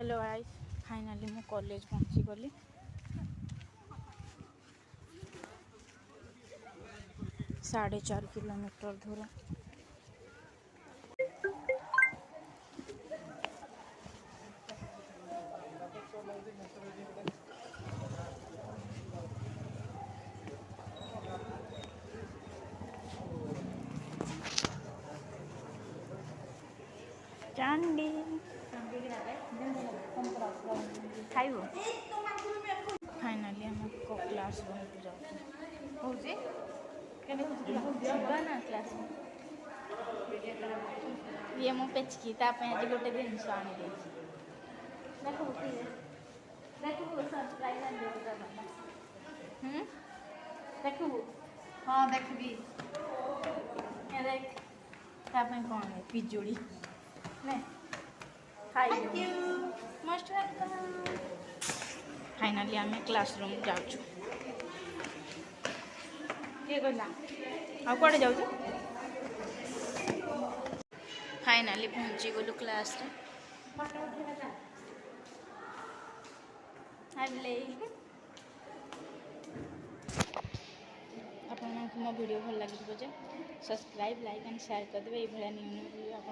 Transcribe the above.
Hello guys, finally मु college पहुँची गली। साढ़े 4 किलोमीटर दूर। चांदी खाइबो। फाइनाली हम क्लास रूम को जाऊँ ना क्लास में ये मो पेचकी आज गोटे जिनस आनी देखू हाँ देखी देख कौन है पिजुड़ी मोस्ट वेलकम। फाइनाली आम क्लासरूम जाऊँ किए कहला आ कड़े जाऊँ। फाइनाली पहुँची गलु क्लास रे। आपको मो वीडियो भल लगे सब्सक्राइब लाइक एंड शेयर करदे। ये न्यू न्यू वीडियो आप